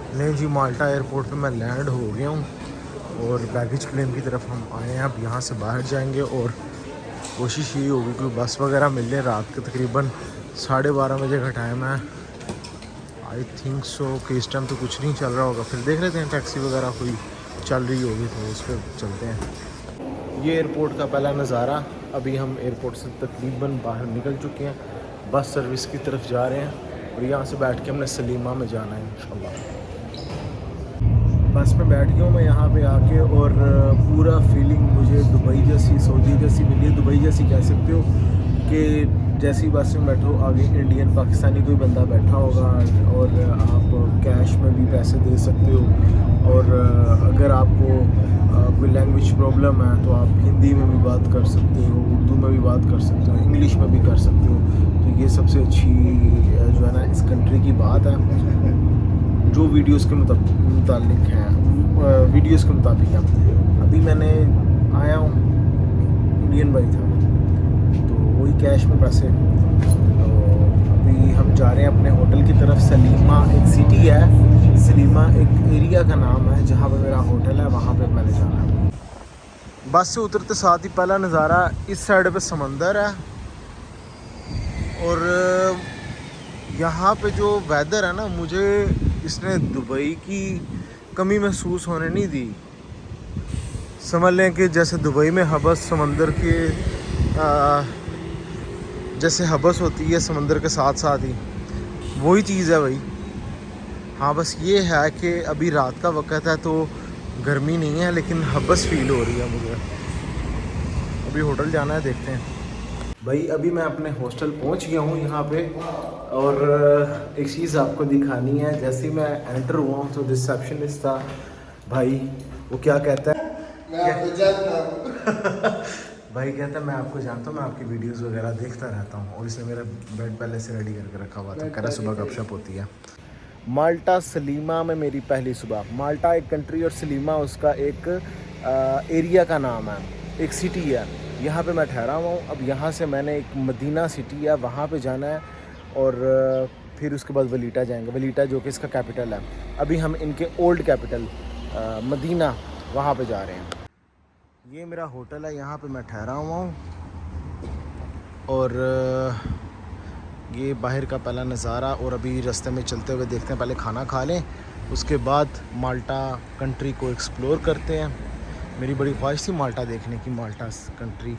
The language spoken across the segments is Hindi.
नहीं जी, माल्टा एयरपोर्ट पे मैं लैंड हो गया हूँ और बैगेज क्लेम की तरफ हम आए हैं। अब यहाँ से बाहर जाएंगे और कोशिश यही होगी कि बस वगैरह मिल जाए। रात के तकरीबन 12:30 बजे का टाइम है। आई थिंक सो कि इस टाइम तो कुछ नहीं चल रहा होगा, फिर देख लेते हैं टैक्सी वगैरह कोई चल रही होगी तो उस पर चलते हैं। ये एयरपोर्ट का पहला नज़ारा। अभी हम एयरपोर्ट से तकरीबन बाहर निकल चुके हैं, बस सर्विस की तरफ जा रहे हैं और यहाँ से बैठ के हमने सलीमा में जाना है इंशाल्लाह। बस में बैठ गया हूँ मैं यहाँ पे आके और पूरा फीलिंग मुझे दुबई जैसी, सऊदी जैसी मिली है। दुबई जैसी कह सकते हो कि जैसी बस में बैठो आगे इंडियन पाकिस्तानी कोई बंदा बैठा होगा और आप कैश में भी पैसे दे सकते हो। और अगर आपको कोई लैंग्वेज प्रॉब्लम है तो आप हिंदी में भी बात कर सकते हो, उर्दू में भी बात कर सकते हो, इंग्लिश में भी कर सकते हो। तो ये सबसे अच्छी जो है ना इस कंट्री की बात है, जो वीडियोस के मुतालिक हैं, वीडियोस के मुताबिक है। अभी मैंने आया हूँ, इंडियन भाई था तो वही कैश में पैसे। तो अभी हम जा रहे हैं अपने होटल की तरफ। सलीमा एक सिटी है, सलीमा एक एरिया का नाम है जहाँ पे मेरा होटल है, वहाँ पे मैंने जाना है। बस से उतरते साथ ही पहला नज़ारा, इस साइड पे समंदर है और यहाँ पे जो वेदर है ना, मुझे इसने दुबई की कमी महसूस होने नहीं दी। समझ लें कि जैसे दुबई में हबस समंदर के जैसे हबस होती है समंदर के साथ साथ ही, वही चीज़ है भाई। हाँ बस ये है कि अभी रात का वक्त है तो गर्मी नहीं है, लेकिन हबस फील हो रही है मुझे। अभी होटल जाना है, देखते हैं भाई। अभी मैं अपने हॉस्टल पहुंच गया हूं यहाँ पे और एक चीज़ आपको दिखानी है। जैसे ही मैं एंटर हुआ हूँ तो रिसेप्शनिस्ट था भाई, वो क्या कहता है, मैं आपको जानता हूँ भाई कहता है मैं आपको जानता हूँ, मैं आपकी वीडियोस वगैरह देखता रहता हूँ। और इसने मेरा बेड पहले से रेडी करके रखा हुआ था, कह रहा सुबह गपशप होती है। माल्टा सलीमा में मेरी पहली सुबह। माल्टा एक कंट्री और सलीमा उसका एक एरिया का नाम है, एक सिटी है। यहाँ पे मैं ठहरा हुआ हूँ। अब यहाँ से मैंने एक मदीना सिटी है वहाँ पे जाना है और फिर उसके बाद वलीटा जाएंगे। वलीटा जो कि इसका कैपिटल है। अभी हम इनके ओल्ड कैपिटल मदीना वहाँ पे जा रहे हैं। ये मेरा होटल है, यहाँ पे मैं ठहरा हुआ हूँ और ये बाहर का पहला नज़ारा। और अभी रास्ते में चलते हुए देखते हैं, पहले खाना खा लें उसके बाद माल्टा कंट्री को एक्सप्लोर करते हैं। मेरी बड़ी ख्वाहिश थी माल्टा देखने की, माल्टा कंट्री।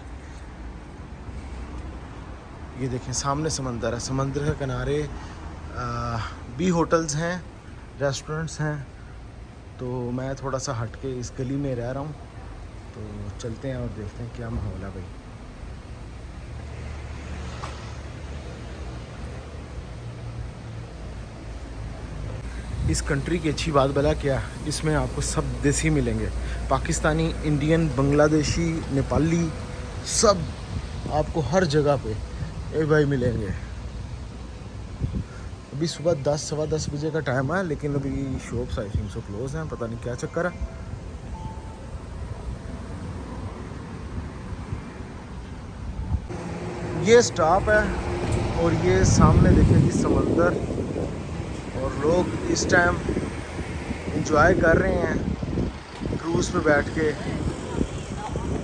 ये देखें सामने समंदर है, समंदर के किनारे भी होटल्स हैं, रेस्टोरेंट्स हैं। तो मैं थोड़ा सा हट के इस गली में रह रहा हूँ, तो चलते हैं और देखते हैं क्या माहौल है भाई। इस कंट्री की अच्छी बात भला क्या, इसमें आपको सब देसी मिलेंगे, पाकिस्तानी, इंडियन, बांग्लादेशी, नेपाली, सब आपको हर जगह पे भाई मिलेंगे। अभी सुबह 10 सवा 10 बजे का टाइम है, लेकिन अभी शॉप्स आई थिंक सो क्लोज हैं, पता नहीं क्या चक्कर है। ये स्टॉप है और ये सामने देखेंगे समंदर और लोग इस टाइम एंजॉय कर रहे हैं क्रूज़ पे बैठ के।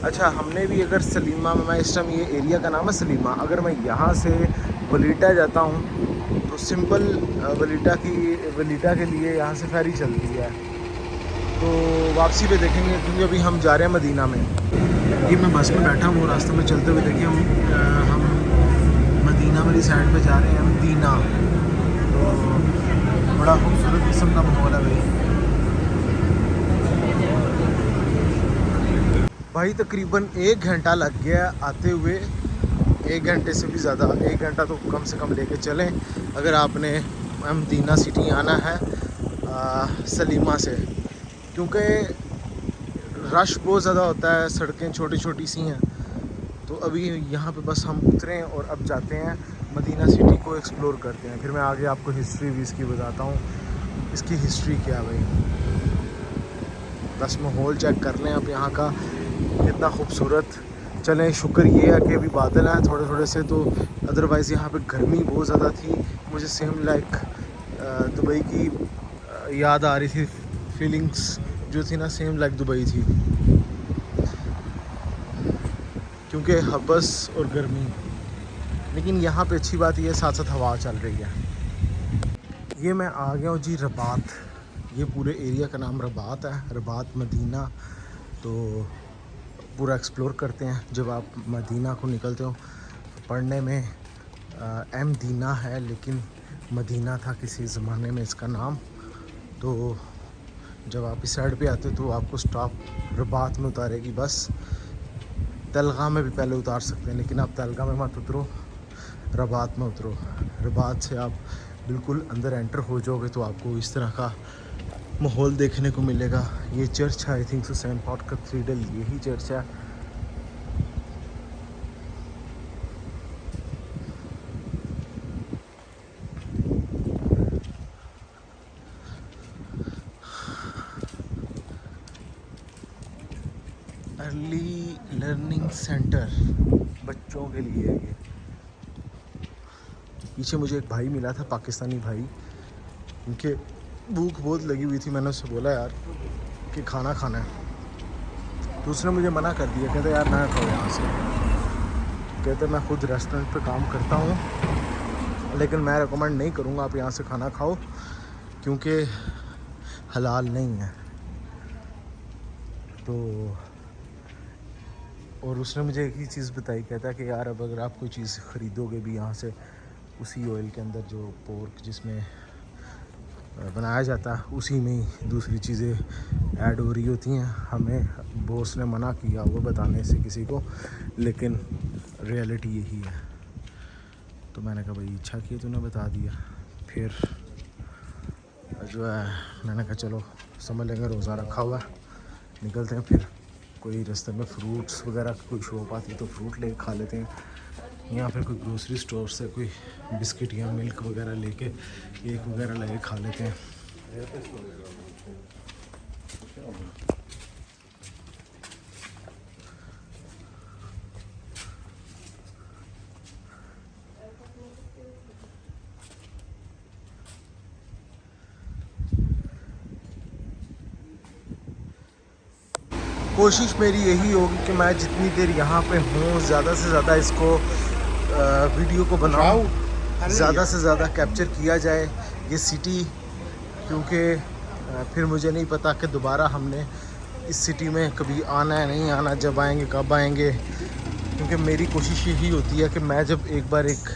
अच्छा, हमने भी अगर सलीमा में, मैं इस टाइम ये एरिया का नाम है सलीमा, अगर मैं यहाँ से वलीटा जाता हूँ तो सिंपल वलीटा के लिए यहाँ से फेरी चलती है। तो वापसी पे देखेंगे, क्योंकि अभी हम जा रहे हैं मदीना में। ये मैं बस में बैठा हूँ, रास्ते में चलते हुए देखिए हम मदीना वाली साइड पे जा रहे हैं, मदीना। तो बड़ा खूबसूरत किस्म का माहौल है भाई। तकरीबन 1 घंटा लग गया आते हुए, 1 घंटे से भी ज़्यादा, 1 घंटा तो कम से कम लेके चलें अगर आपने मदीना सिटी आना है सलीमा से, क्योंकि रश बहुत ज़्यादा होता है, सड़कें छोटी छोटी सी हैं। तो अभी यहाँ पे बस हम उतरें और अब जाते हैं मदीना सिटी को एक्सप्लोर करते हैं। फिर मैं आगे आपको हिस्ट्री भी इसकी बताता हूँ, इसकी हिस्ट्री क्या है भाई। बस माहौल चेक कर लें आप यहाँ का, कितना खूबसूरत। चलें, शुक्र ये है कि अभी बादल हैं थोड़े थोड़े से, तो अदरवाइज़ यहाँ पे गर्मी बहुत ज़्यादा थी। मुझे सेम लाइक दुबई की याद आ रही थी, फीलिंग्स जो थी ना सेम लाइक दुबई थी, क्योंकि हबस और गर्मी। लेकिन यहाँ पे अच्छी बात ये साथ साथ हवा चल रही है। ये मैं आ गया हूँ जी रबात। ये पूरे एरिया का नाम रबात है, रबात मदीना। तो पूरा एक्सप्लोर करते हैं। जब आप मदीना को निकलते हो, पढ़ने में एम दीना है, लेकिन मदीना था किसी ज़माने में इसका नाम। तो जब आप इस साइड पे आते हो तो आपको स्टॉप रबात में उतारेगी बस। तलगा में भी पहले उतार सकते हैं, लेकिन आप तलगा में मत उतरो, रबात में उतरो। रबात से आप बिल्कुल अंदर एंटर हो जाओगे तो आपको इस तरह का माहौल देखने को मिलेगा। ये चर्च है, I think so saint Paul cathedral, यही चर्च है। अर्ली लर्निंग सेंटर बच्चों के लिए है ये। पीछे मुझे एक भाई मिला था, पाकिस्तानी भाई। उनके भूख बहुत लगी हुई थी। मैंने उससे बोला यार कि खाना खाना है, तो उसने मुझे मना कर दिया। कहते यार ना खाओ यहाँ से। कहते मैं खुद रेस्टोरेंट पे काम करता हूँ, लेकिन मैं रिकमेंड नहीं करूँगा आप यहाँ से खाना खाओ, क्योंकि हलाल नहीं है। तो और उसने मुझे एक ही चीज़ बताई, कहता है कि यार अब अगर आप कोई चीज़ ख़रीदोगे भी यहाँ से, उसी ऑयल के अंदर जो पोर्क जिसमें बनाया जाता है, उसी में ही दूसरी चीज़ें ऐड हो रही होती हैं। हमें बॉस ने मना किया वो बताने से किसी को, लेकिन रियलिटी यही है। तो मैंने कहा भाई अच्छा किया तूने बता दिया। फिर जो है मैंने कहा चलो समझ लेंगे रोज़ा रखा हुआ, निकलते हैं। फिर कोई रास्ते में फ्रूट्स वगैरह की कोई शॉप आती है तो फ्रूट ले खा लेते हैं, या फिर कोई ग्रोसरी स्टोर से कोई बिस्किट या मिल्क वगैरह लेके, केक वगैरह लेके खा लेते हैं। कोशिश मेरी यही होगी कि मैं जितनी देर यहाँ पे हूँ ज़्यादा से ज़्यादा इसको वीडियो को बनाऊँ, ज़्यादा से ज़्यादा कैप्चर किया जाए ये सिटी, क्योंकि फिर मुझे नहीं पता कि दोबारा हमने इस सिटी में कभी आना है नहीं आना, जब आएंगे कब आएंगे। क्योंकि मेरी कोशिश यही होती है कि मैं जब एक बार एक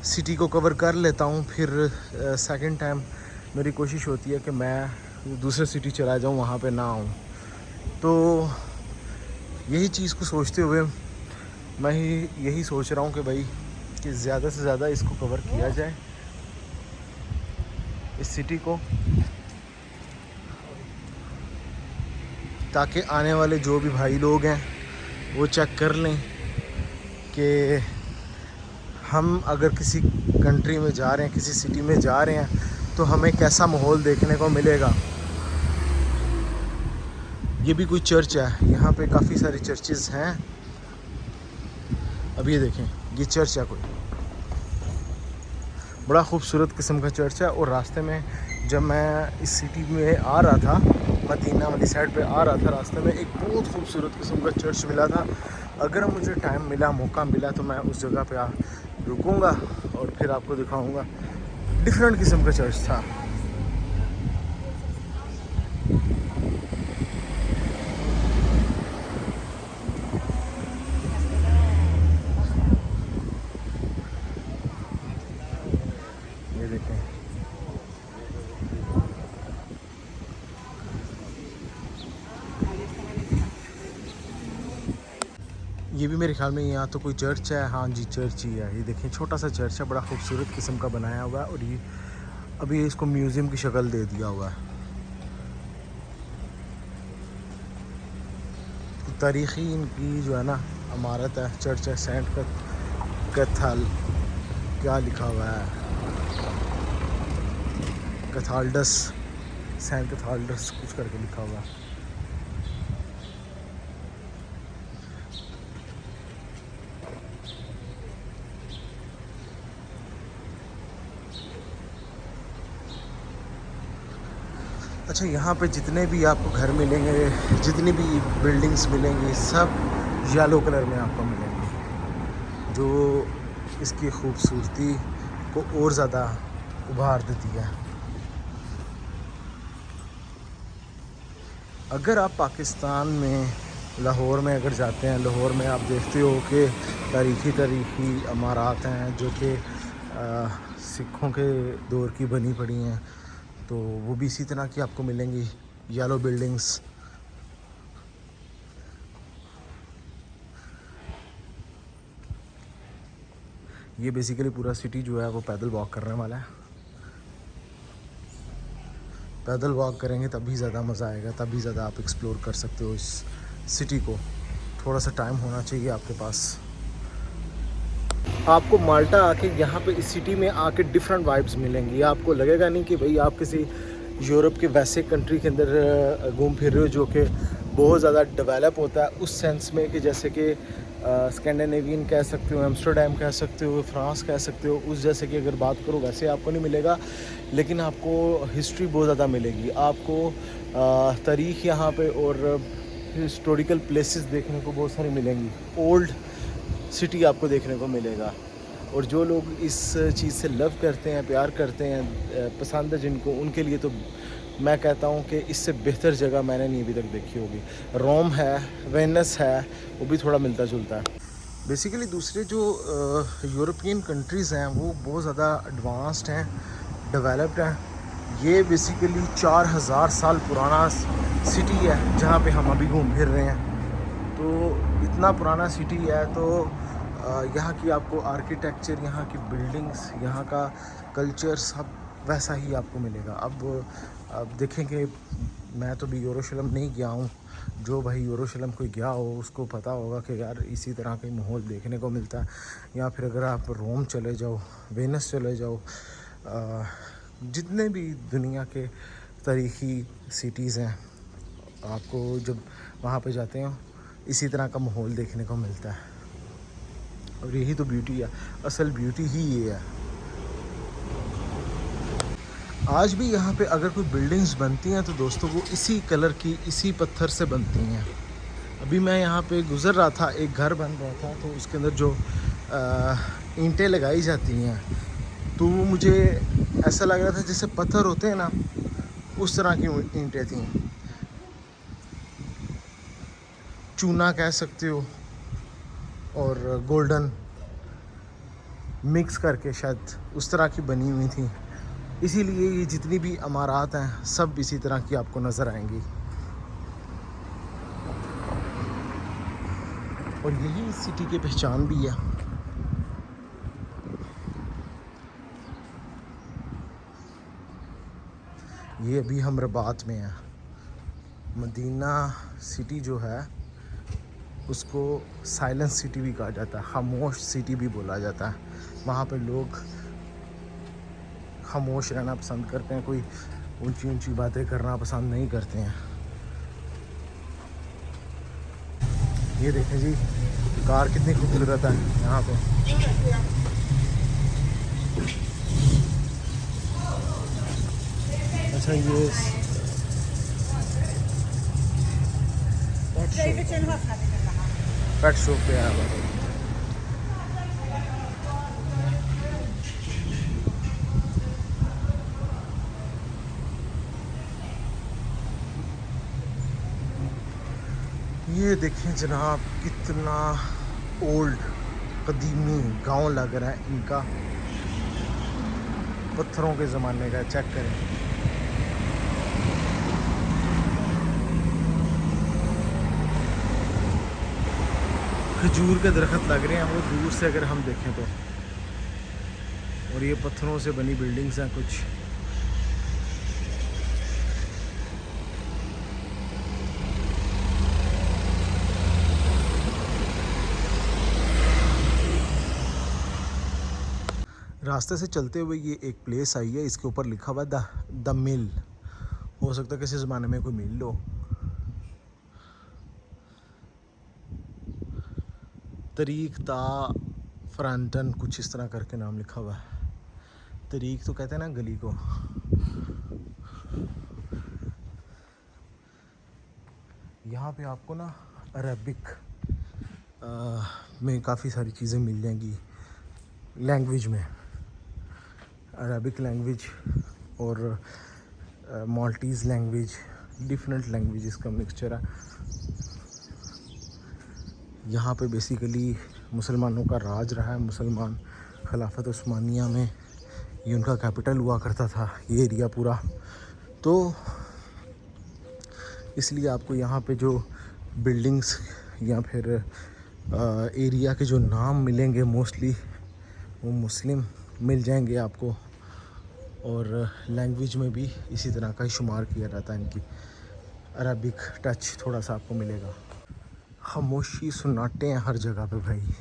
सिटी को कवर कर लेता हूँ, फिर सेकंड टाइम मेरी कोशिश होती है कि मैं दूसरे सिटी चला जाऊँ, वहाँ पे ना आऊँ। तो यही चीज़ को सोचते हुए मैं यही सोच रहा हूँ कि भाई कि ज़्यादा से ज़्यादा इसको कवर किया जाए, इस सिटी को, ताकि आने वाले जो भी भाई लोग हैं वो चेक कर लें कि हम अगर किसी कंट्री में जा रहे हैं, किसी सिटी में जा रहे हैं, तो हमें कैसा माहौल देखने को मिलेगा। ये भी कोई चर्च है, यहाँ पे काफ़ी सारी चर्चेज़ हैं। अब ये देखें, ये चर्च है कोई, बड़ा खूबसूरत किस्म का चर्च है। और रास्ते में जब मैं इस सिटी में आ रहा था, मदीना वाली साइड पे आ रहा था, रास्ते में एक बहुत खूबसूरत किस्म का चर्च मिला था। अगर मुझे टाइम मिला, मौका मिला, तो मैं उस जगह पे रुकूंगा और फिर आपको दिखाऊंगा। डिफरेंट किस्म का चर्च था। ये देखें, ये भी मेरे ख्याल में यहाँ तो कोई चर्च है। हाँ जी, चर्च ही है। ये देखें, छोटा सा चर्च है, बड़ा खूबसूरत किस्म का बनाया हुआ है। और ये अभी इसको म्यूज़ियम की शक्ल दे दिया हुआ है। तारीख़ी इनकी जो है ना इमारत है, चर्च है, सेंट कैथल, क्या लिखा हुआ है, कैथालडस, सेंट कैथालडस कुछ करके लिखा हुआ है। अच्छा, यहाँ पे जितने भी आपको घर मिलेंगे, जितनी भी बिल्डिंग्स मिलेंगी, सब येलो कलर में आपको मिलेंगी, जो इसकी खूबसूरती को और ज़्यादा उभार देती है। अगर आप पाकिस्तान में लाहौर में अगर जाते हैं, लाहौर में आप देखते हो कि तारीख़ी इमारत हैं जो कि सिखों के दौर की बनी पड़ी हैं, तो वो भी इसी तरह की आपको मिलेंगी, येलो बिल्डिंग्स। ये बेसिकली पूरा सिटी जो है वो पैदल वॉक करने वाला है। पैदल वॉक करेंगे तभी ज़्यादा मज़ा आएगा, तभी ज़्यादा आप एक्सप्लोर कर सकते हो इस सिटी को। थोड़ा सा टाइम होना चाहिए आपके पास। आपको माल्टा आके यहाँ पे इस सिटी में आके डिफरेंट वाइब्स मिलेंगी। आपको लगेगा नहीं कि भाई आप किसी यूरोप के वैसे कंट्री के अंदर घूम फिर रहे हो जो कि बहुत ज़्यादा डेवलप होता है, उस सेंस में कि जैसे कि स्कैंडिनेवियन कह सकते हो, एम्स्टरडेम कह सकते हो, फ्रांस कह सकते हो, उस जैसे की अगर बात करो वैसे आपको नहीं मिलेगा। लेकिन आपको हिस्ट्री बहुत ज़्यादा मिलेगी, आपको तारीख़ यहाँ पे और हिस्टोरिकल प्लेसेस देखने को बहुत सारी मिलेंगी। ओल्ड सिटी आपको देखने को मिलेगा। और जो लोग इस चीज़ से लव करते हैं, प्यार करते हैं, पसंद है जिनको, उनके लिए तो मैं कहता हूँ कि इससे बेहतर जगह मैंने नहीं अभी तक देखी होगी। रोम है, वेनिस है, वो भी थोड़ा मिलता जुलता है। बेसिकली दूसरे जो यूरोपियन कंट्रीज़ हैं वो बहुत ज़्यादा एडवांस्ड हैं, डेवलप्ड हैं। ये बेसिकली 4000 साल पुराना सिटी है जहाँ पे हम अभी घूम फिर रहे हैं। तो इतना पुराना सिटी है, तो यहाँ की आपको आर्किटेक्चर, यहाँ की बिल्डिंग्स, यहाँ का कल्चर सब वैसा ही आपको मिलेगा। अब देखेंगे, मैं तो भी यरूशलेम नहीं गया हूँ। जो भाई यरूशलेम कोई गया हो उसको पता होगा कि यार इसी तरह का माहौल देखने को मिलता है। या फिर अगर आप रोम चले जाओ, वेनिस चले जाओ, जितने भी दुनिया के तारीख़ी सिटीज़ हैं, आपको जब वहाँ पे जाते हैं इसी तरह का माहौल देखने को मिलता है। और यही तो ब्यूटी है, असल ब्यूटी ही ये है। आज भी यहाँ पे अगर कोई बिल्डिंग्स बनती हैं तो दोस्तों वो इसी कलर की, इसी पत्थर से बनती हैं। अभी मैं यहाँ पे गुज़र रहा था, एक घर बन रहा था, तो उसके अंदर जो ईंटें लगाई जाती हैं, तो वो मुझे ऐसा लग रहा था जैसे पत्थर होते हैं ना, उस तरह की ईंटें थी। चूना कह सकते हो और गोल्डन मिक्स करके शायद उस तरह की बनी हुई थी। इसीलिए ये जितनी भी इमारत हैं सब इसी तरह की आपको नज़र आएंगी। और यही इस सिटी की पहचान भी है। ये अभी हम रबात में हैं। मदीना सिटी जो है उसको साइलेंस सिटी भी कहा जाता है, खामोश सिटी भी बोला जाता है। वहाँ पे लोग खामोश रहना पसंद करते हैं, कोई ऊंची ऊंची बातें करना पसंद नहीं करते हैं। ये देखें जी, कार कितनी खूबसूरत है यहाँ पे। अच्छा, ये पेट शॉप पे आया हुआ। ये देखें जनाब, कितना ओल्ड कदीमी गांव लग रहा है इनका, पत्थरों के ज़माने का। चेक करें, खजूर के दरख्त लग रहे हैं वो दूर से अगर हम देखें तो। और ये पत्थरों से बनी बिल्डिंग्स हैं कुछ। रास्ते से चलते हुए ये एक प्लेस आई है, इसके ऊपर लिखा हुआ द मिल। हो सकता है किसी ज़माने में कोई मिल हो। तरीक ता फ्रंटन कुछ इस तरह करके नाम लिखा हुआ है। तरीक तो कहते हैं ना गली को। यहाँ पे आपको ना अरबिक में काफ़ी सारी चीज़ें मिल जाएंगी, लैंग्वेज में अरबिक लैंग्वेज और माल्टीज़ लैंग्वेज, डिफरेंट लैंग्वेजेस का मिक्सचर है। यहाँ पे बेसिकली मुसलमानों का राज रहा है, मुसलमान खिलाफत उस्मानिया में ये उनका कैपिटल हुआ करता था, ये एरिया पूरा। तो इसलिए आपको यहाँ पे जो बिल्डिंग्स या फिर एरिया के जो नाम मिलेंगे मोस्टली वो मुस्लिम मिल जाएंगे आपको, और लैंग्वेज में भी इसी तरह का ही शुमार किया जाता है, इनकी अरबिक टच थोड़ा सा आपको मिलेगा। खामोशी सुनाटे हैं हर जगह पे भाई,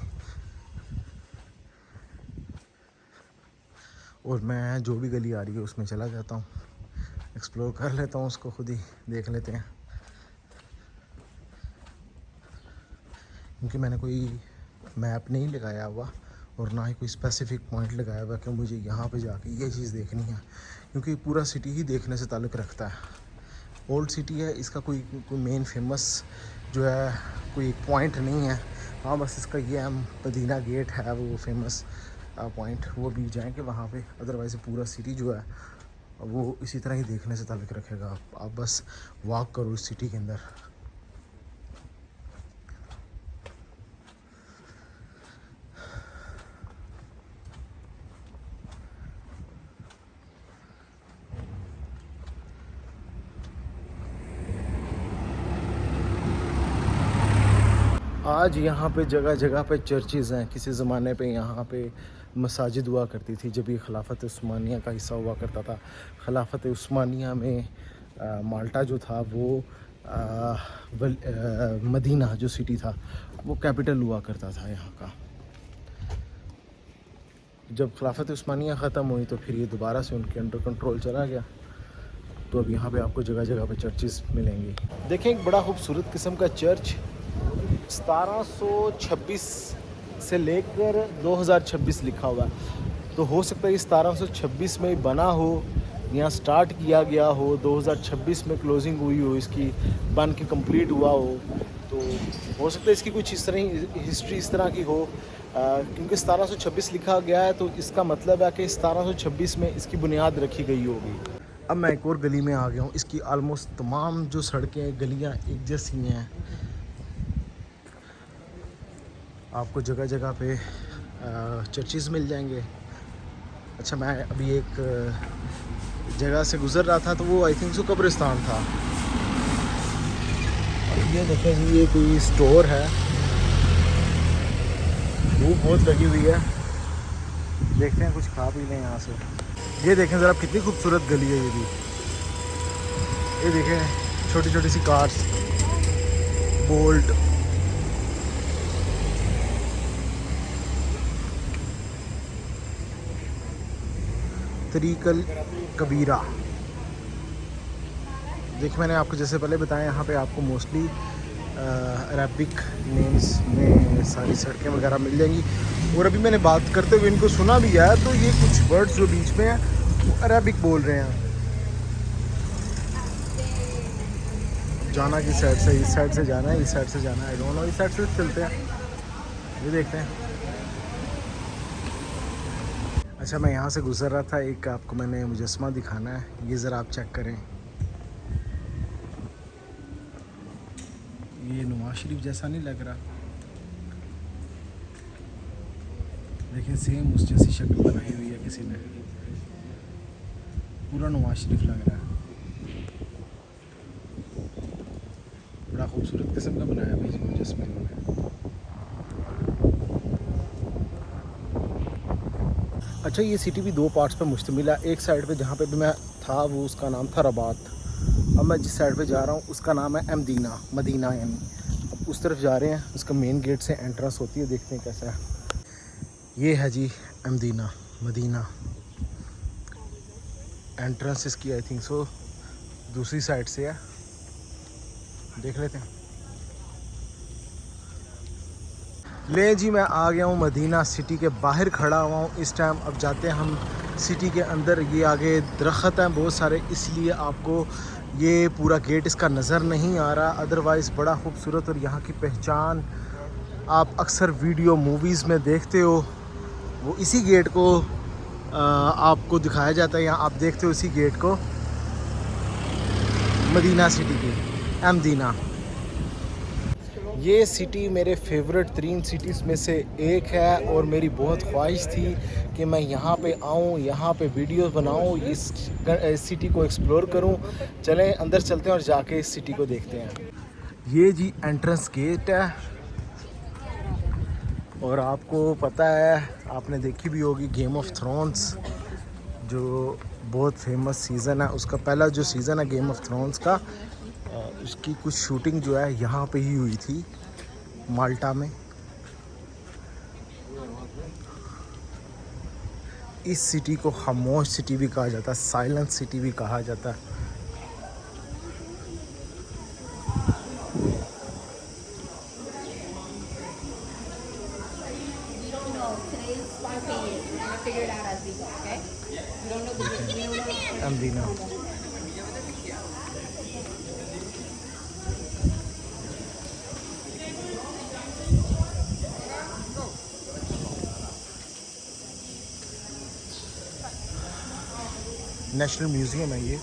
और मैं जो भी गली आ रही है उसमें चला जाता हूँ, एक्सप्लोर कर लेता हूँ, उसको खुद ही देख लेते हैं। क्योंकि मैंने कोई मैप नहीं लगाया हुआ और ना ही कोई स्पेसिफिक पॉइंट लगाया हुआ कि मुझे यहाँ पे जाके ये चीज़ देखनी है, क्योंकि पूरा सिटी ही देखने से ताल्लुक़ रखता है। ओल्ड सिटी है, इसका कोई मेन फेमस जो है कोई पॉइंट नहीं है। हाँ बस इसका ये है, मदीना गेट है वो फेमस पॉइंट, वो भी जाएंगे वहाँ पे। अदरवाइज़ पूरा सिटी जो है वो इसी तरह ही देखने से ताल्लुक़ रखेगा। आप बस वॉक करो इस सिटी के अंदर। आज यहाँ पे जगह जगह पे चर्चेज़ हैं। किसी ज़माने पे यहाँ पे मसाजिद हुआ करती थी, जब ये खिलाफत उस्मानिया का हिस्सा हुआ करता था। खिलाफत उस्मानिया में माल्टा जो था वो मदीना जो सिटी था वो कैपिटल हुआ करता था यहाँ का। जब खिलाफत उस्मानिया ख़त्म हुई तो फिर ये दोबारा से उनके अंडर कंट्रोल चला गया। तो अब यहाँ पे आपको जगह जगह पे चर्चेज़ मिलेंगी। देखें एक बड़ा खूबसूरत किस्म का चर्च 1726 से लेकर 2026 लिखा हुआ है। तो हो सकता है 1726 में बना हो या स्टार्ट किया गया हो, 2026 में क्लोजिंग हुई हो, इसकी बन के कंप्लीट हुआ हो। तो हो सकता है इसकी कुछ इस तरह हिस्ट्री इस तरह की हो, क्योंकि 1726 लिखा गया है तो इसका मतलब है कि 1726 में इसकी बुनियाद रखी गई होगी। अब मैं एक और गली में आ गया हूँ। इसकी आलमोस्ट तमाम जो सड़कें गलियाँ एक जैसी हैं, आपको जगह जगह पे चर्चेज़ मिल जाएंगे। अच्छा मैं अभी एक जगह से गुज़र रहा था तो वो आई थिंक सो कब्रिस्तान था। और ये देखें जी, ये कोई स्टोर है, धूप बहुत लगी हुई है, देखते हैं कुछ खा पी लें यहाँ से। ये देखें ज़रा कितनी खूबसूरत गली है ये भी। ये देखें छोटी छोटी सी कार्स, बोल्ट, तरीकल कबीरा। देखिए मैंने आपको जैसे पहले बताया, यहाँ पे आपको मोस्टली अरबिक नेम्स में सारी सड़कें वगैरह मिल जाएंगी। और अभी मैंने बात करते हुए इनको सुना भी है, तो ये कुछ वर्ड्स जो बीच में हैं वो अरबिक बोल रहे हैं। जाना किस साइड से, इस साइड से जाना है, इस साइड से जाना है, आई डोंट नो, इस साइड से चलते हैं, ये देखते हैं। अच्छा मैं यहाँ से गुज़र रहा था, एक आपको मैंने मुजस्समा दिखाना है, ये ज़रा आप चेक करें। ये नवाज शरीफ जैसा नहीं लग रहा? देखिए सेम उस जैसी शक्ल बनाई हुई है किसी ने, पूरा नवाज शरीफ लग रहा है। बड़ा खूबसूरत किस्म का बनाया भाई मुजस्समा इन्होंने। अच्छा ये सिटी भी दो पार्ट्स पे मुश्तमिल है। एक साइड पे जहाँ पे भी मैं था वो उसका नाम था रबात। अब मैं जिस साइड पे जा रहा हूँ उसका नाम है मदीना, मदीना यानी। अब उस तरफ जा रहे हैं, उसका मेन गेट से एंट्रेंस होती है, देखते हैं कैसा है। ये है जी मदीना, मदीना। एंट्रेंस इसकी आई थिंक सो दूसरी साइड से है, देख लेते हैं। ले जी मैं आ गया हूँ मदीना सिटी के बाहर खड़ा हुआ हूँ इस टाइम। अब जाते हैं हम सिटी के अंदर। ये आगे दरख्त हैं बहुत सारे, इसलिए आपको ये पूरा गेट इसका नज़र नहीं आ रहा, अदरवाइज़ बड़ा खूबसूरत। और यहाँ की पहचान आप अक्सर वीडियो मूवीज़ में देखते हो, वो इसी गेट को आपको दिखाया जाता है। यहाँ आप देखते हो इसी गेट को, मदीना सिटी की, मदीना। ये सिटी मेरे फेवरेट 3 सिटीज़ में से एक है और मेरी बहुत ख्वाहिश थी कि मैं यहाँ पे आऊँ, यहाँ पे वीडियो बनाऊँ, इस सिटी को एक्सप्लोर करूँ। चलें अंदर चलते हैं और जाके इस सिटी को देखते हैं। ये जी एंट्रेंस गेट है और आपको पता है, आपने देखी भी होगी गेम ऑफ थ्रोन्स, जो बहुत फेमस सीज़न है, उसका पहला जो सीज़न है गेम ऑफ थ्रोन्स का, उसकी कुछ शूटिंग जो है यहाँ पे ही हुई थी, माल्टा में। इस सिटी को खामोश सिटी भी कहा जाता है, साइलेंट सिटी भी कहा जाता है। मदीना नेशनल म्यूज़ियम है ये।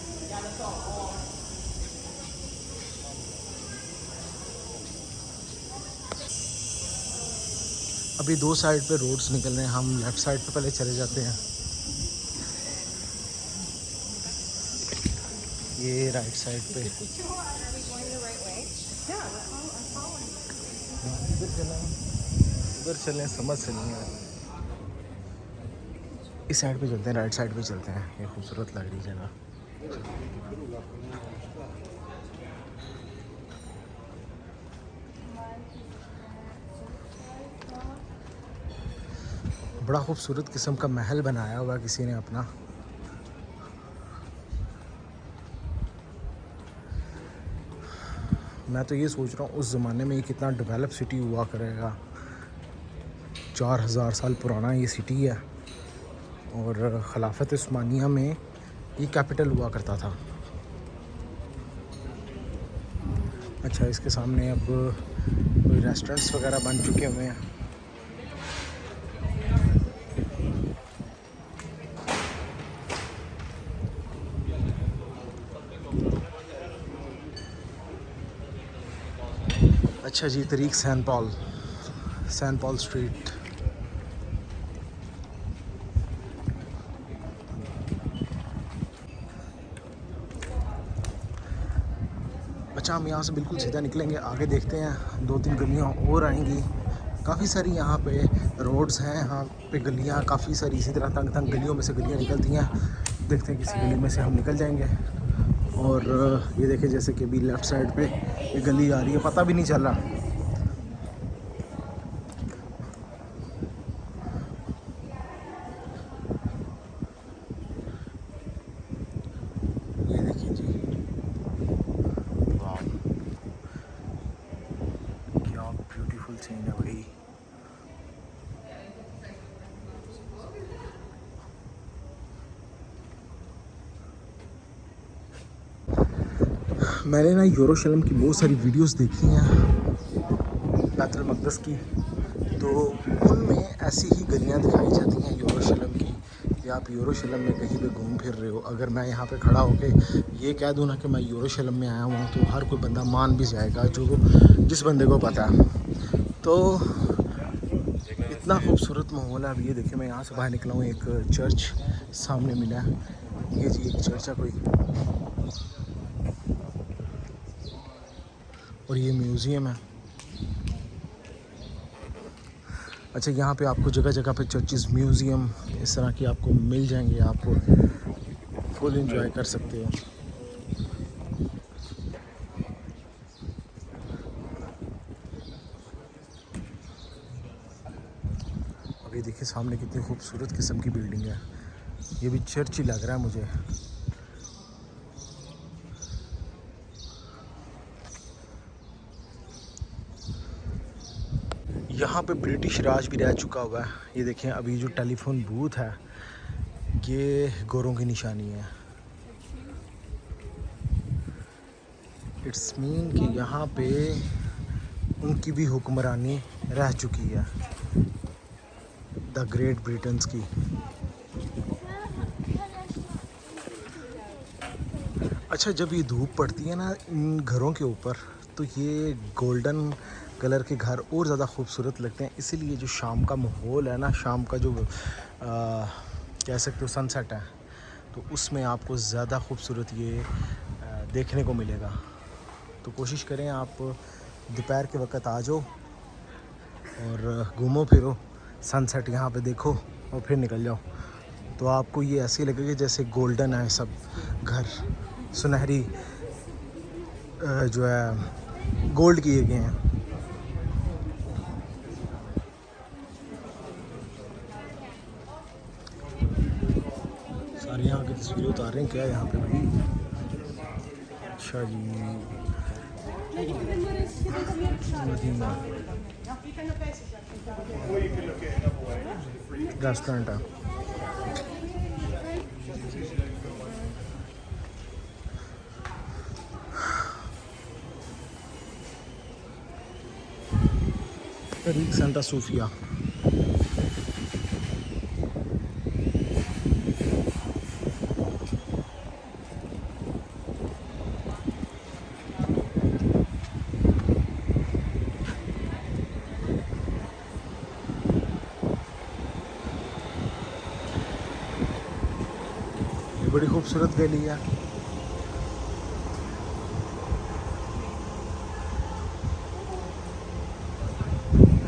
अभी 2 साइड पे रोड्स निकल रहे हैं, हम लेफ़्ट साइड पे पहले चले जाते हैं। ये राइट साइड पे उधर चलें, समझ से नहीं आ रही। इस साइड पे चलते हैं, राइट साइड पे चलते हैं, ये खूबसूरत लग रही जगह। बड़ा खूबसूरत किस्म का महल बनाया हुआ किसी ने अपना। मैं तो ये सोच रहा हूँ उस ज़माने में ये कितना डेवलप सिटी हुआ करेगा। 4000 साल पुराना ये सिटी है और खिलाफत उस्मानिया में ये कैपिटल हुआ करता था। अच्छा, इसके सामने अब कोई रेस्टोरेंट्स वगैरह बन चुके हुए हैं। अच्छा जी, तरीक सेंट पॉल स्ट्रीट। अच्छा, हम यहाँ से बिल्कुल सीधा निकलेंगे, आगे देखते हैं 2-3 गलियाँ और आएंगी। काफ़ी सारी यहाँ पे रोड्स हैं, यहाँ पे गलियाँ काफ़ी सारी इसी तरह तंग तंग गलियों में से गलियाँ निकलती हैं। देखते हैं किसी गली में से हम निकल जाएंगे। और ये देखें, जैसे कि अभी लेफ़्ट साइड पे ये गली आ रही है, पता भी नहीं चल रहा। ये देखिए जी, वाह क्या ब्यूटीफुल सीन है भाई। मैंने ना यरूशलेम की बहुत सारी वीडियोस देखी हैं बैतुल मक़दस की, तो उनमें ऐसी ही गलियां दिखाई जाती हैं यरूशलेम की। या आप यरूशलेम में कहीं पे घूम फिर रहे हो, अगर मैं यहाँ पे खड़ा होके ये कह दूँ ना कि मैं यरूशलेम में आया हुआ हूँ, तो हर कोई बंदा मान भी जाएगा, जो जिस बंदे को पता है। तो इतना खूबसूरत माहौल है। अब ये देखिए, मैं यहाँ से बाहर निकला हूँ, एक चर्च सामने मिला है। ये जी एक चर्च है कोई, और ये म्यूज़ियम है। अच्छा, यहाँ पे आपको जगह जगह पे चर्चेस, म्यूज़ियम इस तरह की आपको मिल जाएंगे, आप फुल एंजॉय कर सकते हो। अभी देखिए सामने कितनी खूबसूरत किस्म की बिल्डिंग है, ये भी चर्च ही लग रहा है मुझे। यहाँ पे ब्रिटिश राज भी रह चुका हुआ है। ये देखें, अभी जो टेलीफोन बूथ है ये गोरों की निशानी है। इट्स मीन कि यहाँ पे उनकी भी हुक्मरानी रह चुकी है, द ग्रेट ब्रिटेन्स की। अच्छा, जब ये धूप पड़ती है ना इन घरों के ऊपर, तो ये गोल्डन कलर के घर और ज़्यादा खूबसूरत लगते हैं। इसीलिए जो शाम का माहौल है ना, शाम का जो कह सकते हो सनसेट है, तो उसमें आपको ज़्यादा खूबसूरत ये देखने को मिलेगा। तो कोशिश करें आप दोपहर के वक्त आ जाओ और घूमो फिरो, सनसेट यहाँ पे देखो और फिर निकल जाओ। तो आपको ये ऐसे लगेगा जैसे गोल्डन है सब घर, सुनहरी जो है गोल्ड किए गए हैं। सारे यहाँ की तस्वीरें उतार रहे हैं क्या यहाँ पे भाई? अच्छा जी, मदीना रेस्टोरेंट है। तरीक सेंटा सूफिया। ये बड़ी खूबसूरत गली है।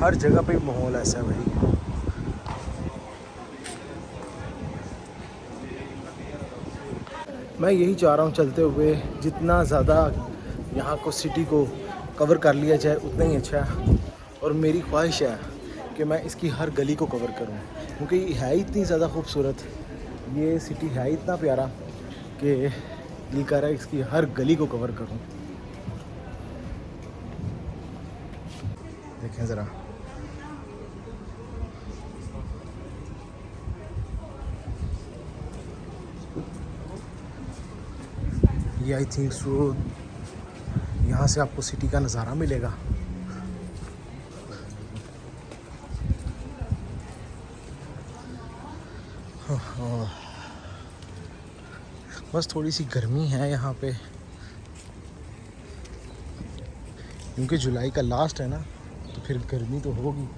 हर जगह पे माहौल ऐसा है भाई। मैं यही चाह रहा हूँ चलते हुए जितना ज़्यादा यहाँ को सिटी को कवर कर लिया जाए उतना ही अच्छा है। और मेरी ख्वाहिश है कि मैं इसकी हर गली को कवर करूँ, क्योंकि ये है इतनी ज़्यादा खूबसूरत, ये सिटी है इतना प्यारा कि दिल कर रहा है इसकी हर गली को कवर करूँ। देखें ज़रा, ये आई थिंक सो यहाँ से आपको सिटी का नज़ारा मिलेगा। बस थोड़ी सी गर्मी है यहाँ पे, क्योंकि जुलाई का लास्ट है ना, तो फिर गर्मी तो होगी।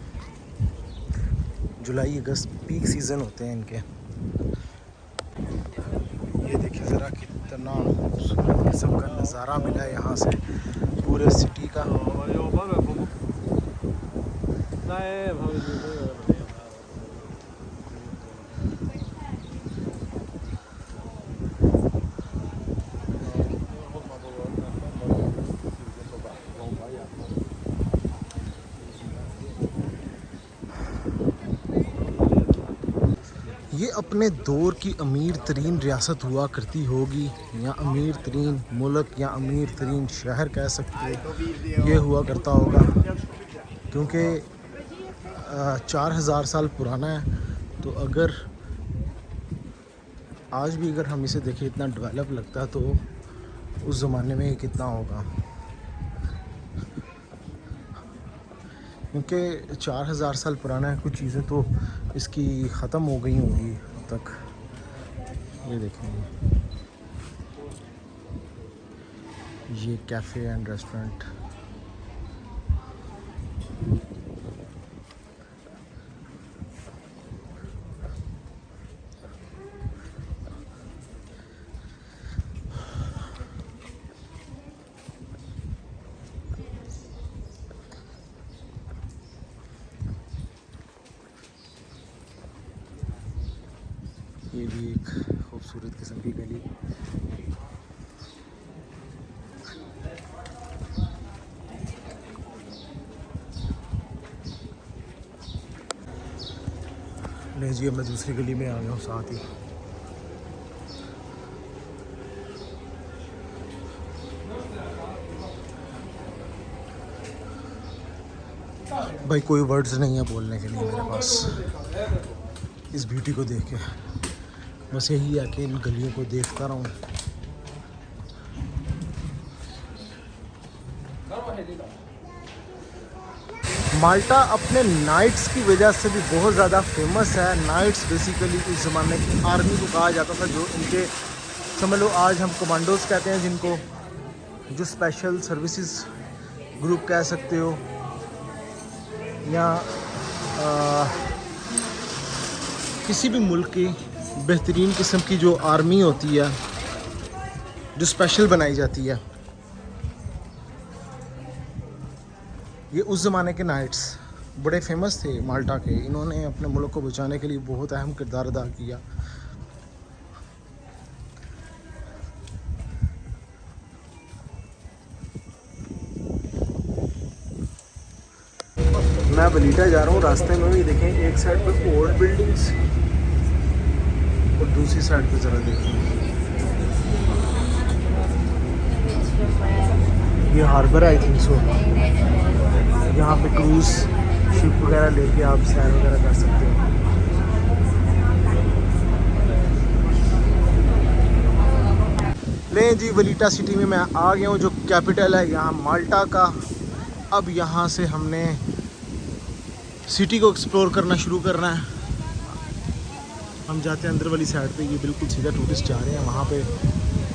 जुलाई अगस्त पीक सीज़न होते हैं इनके। ये देखिए ज़रा कितना खूबसूरत किस्म का नज़ारा मिला है यहाँ से पूरे सिटी का। ये अपने दौर की अमीर तरीन रियासत हुआ करती होगी, या अमीर तरीन मुल्क या अमीर तरीन शहर कह सकते हो, ये हुआ करता होगा। क्योंकि 4000 साल पुराना है, तो अगर आज भी अगर हम इसे देखें इतना डेवलप लगता है, तो उस ज़माने में ये कितना होगा। क्योंकि 4000 साल पुराना है, कुछ चीज़ें तो इसकी ख़त्म हो गई होंगी अब तक। ये देखेंगे, ये कैफ़े एंड रेस्टोरेंट। ये भी एक खूबसूरत किस्म की गली। नहीं जी, मैं दूसरी गली में आ गया हूँ साथ ही। भाई कोई वर्ड्स नहीं है बोलने के लिए मेरे पास इस ब्यूटी को देख के। बस यही है कि इन गलियों को देखता रहूँ। माल्टा अपने नाइट्स की वजह से भी बहुत ज़्यादा फेमस है। नाइट्स बेसिकली उस ज़माने की आर्मी को कहा जाता था, जो इनके समझ लो आज हम कमांडोज कहते हैं जिनको, जो स्पेशल सर्विसेज ग्रुप कह सकते हो, या किसी भी मुल्क की बेहतरीन किस्म की जो आर्मी होती है जो स्पेशल बनाई जाती है, ये उस ज़माने के नाइट्स बड़े फेमस थे माल्टा के। इन्होंने अपने मुल्क को बचाने के लिए बहुत अहम किरदार अदा किया। मैं वलीटा जा रहा हूँ, रास्ते में भी देखें एक साइड पे ओल्ड बिल्डिंग्स और दूसरी साइड पे ज़रा देखें ये हार्बर आई थिंक सो। यहाँ पे क्रूज़ शिप वगैरह लेके आप सैर वगैरह कर सकते हो। ले जी वलीटा सिटी में मैं आ गया हूँ, जो कैपिटल है यहाँ माल्टा का। अब यहाँ से हमने सिटी को एक्सप्लोर करना शुरू करना है। हम जाते हैं अंदर वाली साइड पे, ये बिल्कुल सीधा टूरिस्ट जा रहे हैं, वहाँ पे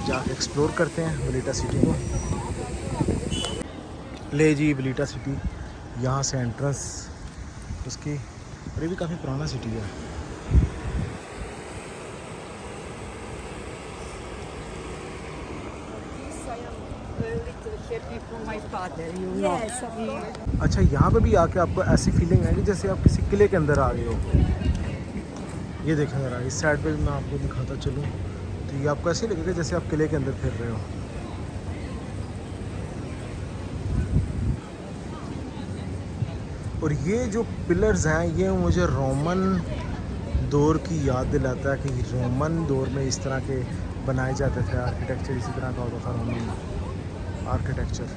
जाके एक्सप्लोर करते हैं वलीटा सिटी को। ले जी वलीटा सिटी, यहाँ से एंट्रेंस उसकी, और ये भी काफ़ी पुराना सिटी है। अच्छा, यहाँ पे भी आके आपको ऐसी फीलिंग है कि जैसे आप किसी किले के अंदर आ गए हो। ये देखें ज़रा, इस साइड पे भी मैं आपको दिखाता चलूँ तो ये आपको ऐसे लगेगा जैसे आप किले के अंदर फिर रहे हो। और ये जो पिलर्स हैं ये मुझे रोमन दौर की याद दिलाता है कि रोमन दौर में इस तरह के बनाए जाते थे आर्किटेक्चर, इसी तरह का होता था रोमन आर्किटेक्चर।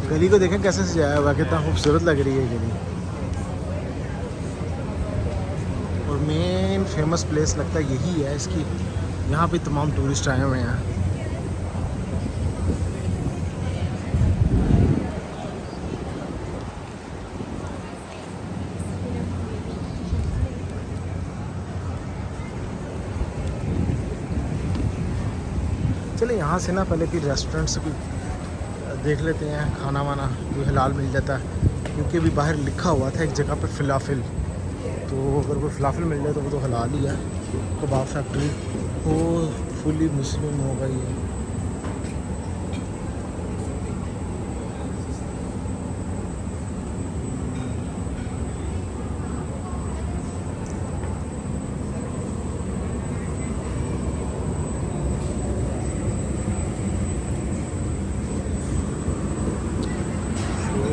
गली को देखें कैसे सजाया हुआ, कितना खूबसूरत लग रही है गली। और मेन फेमस प्लेस लगता है यही है इसकी, यहाँ पे तमाम टूरिस्ट आए हुए हैं। चले यहाँ से ना पहले फिर रेस्टोरेंट से कोई देख लेते हैं, खाना वाना कोई हलाल मिल जाता है, क्योंकि अभी बाहर लिखा हुआ था एक जगह पे फ़िलाफ़िल, तो अगर कोई फ़िलाफ़िल मिल जाए तो वो तो हलाल ही है। कबाब फैक्ट्री, वो फुली मुस्लिम होगा ये।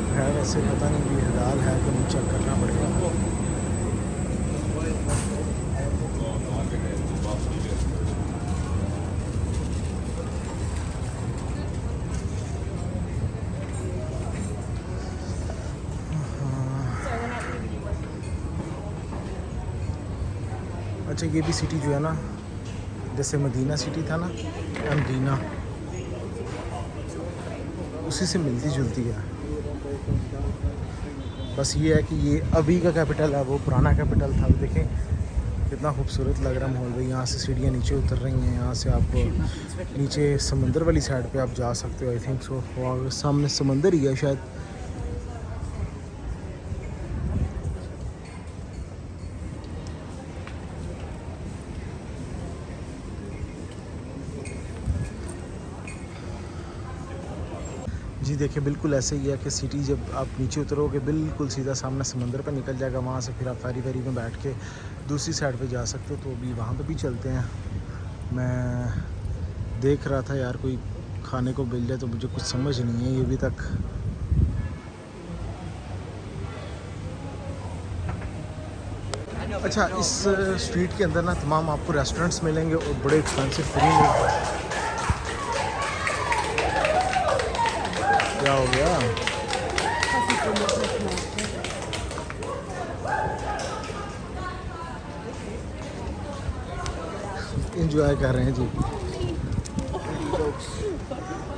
है वैसे पता नहीं भी हलाल है तो नहीं, चेक करना पड़ेगा। अच्छा, ये भी सिटी जो है ना, जैसे मदीना सिटी था ना, मदीना उसी से मिलती जुलती है। बस ये है कि ये अभी का कैपिटल है, वो पुराना कैपिटल था। देखें कितना खूबसूरत लग रहा है माहौल भाई। यहाँ से सीढ़ियाँ नीचे उतर रही हैं, यहाँ से आप नीचे समंदर वाली साइड पे आप जा सकते हो। आई थिंक सो, और सामने समंदर ही है शायद। जी देखिए, बिल्कुल ऐसे ही है कि सिटी जब आप नीचे उतरोगे बिल्कुल सीधा सामने समंदर पर निकल जाएगा। वहाँ से फिर आप फेरी में बैठ के दूसरी साइड पे जा सकते हो। तो अभी वहाँ पे भी चलते हैं। मैं देख रहा था यार कोई खाने को मिल जाए, तो मुझे कुछ समझ नहीं है ये अभी तक। अच्छा, इस स्ट्रीट के अंदर ना तमाम आपको रेस्टोरेंट्स मिलेंगे और बड़े एक्सपेंसिव फ्री में। क्या हो गया? एंजॉय कर रहे हैं जी।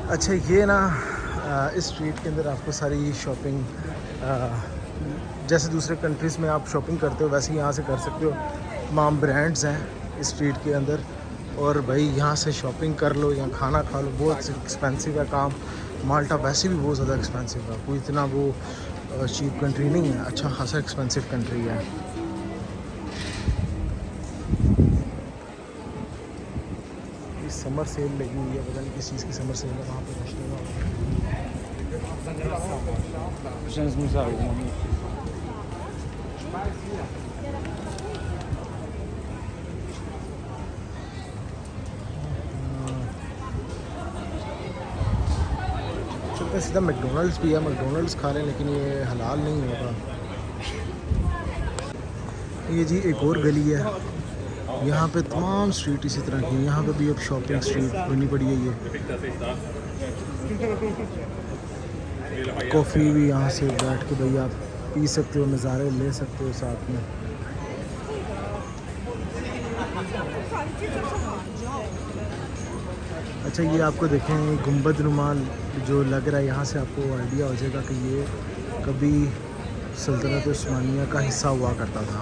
अच्छा, ये ना इस स्ट्रीट के अंदर आपको सारी शॉपिंग जैसे दूसरे कंट्रीज़ में आप शॉपिंग करते हो वैसे यहाँ से कर सकते हो। तमाम ब्रांड्स हैं इस स्ट्रीट के अंदर, और भाई यहाँ से शॉपिंग कर लो या खाना खा लो। बहुत एक्सपेंसिव है काम। माल्टा वैसे भी बहुत ज़्यादा एक्सपेंसिव है, कोई इतना वो चीप कंट्री नहीं है, अच्छा खासा एक्सपेंसिव कंट्री है। समर सेल लगी हुई है, पता नहीं किस चीज़ की समर सेल है, वहाँ पर रश लगा हुआ है। चलते सीधा मैकडोनल्ड्स भी है, मैकडोनल्ड्स खा लें, लेकिन ये हलाल नहीं होगा। ये जी एक और गली है, यहाँ पे तमाम स्ट्रीट इसी तरह की। यहाँ पे भी अब शॉपिंग स्ट्रीट बनी पड़ी है। ये कॉफ़ी भी यहाँ से बैठ के भाई आप पी सकते हो, नज़ारे ले सकते हो साथ में। अच्छा ये आपको देखें गुंबद रुमाल जो लग रहा है, यहाँ से आपको आइडिया हो जाएगा कि ये कभी सल्तनत उस्मानिया का हिस्सा हुआ करता था।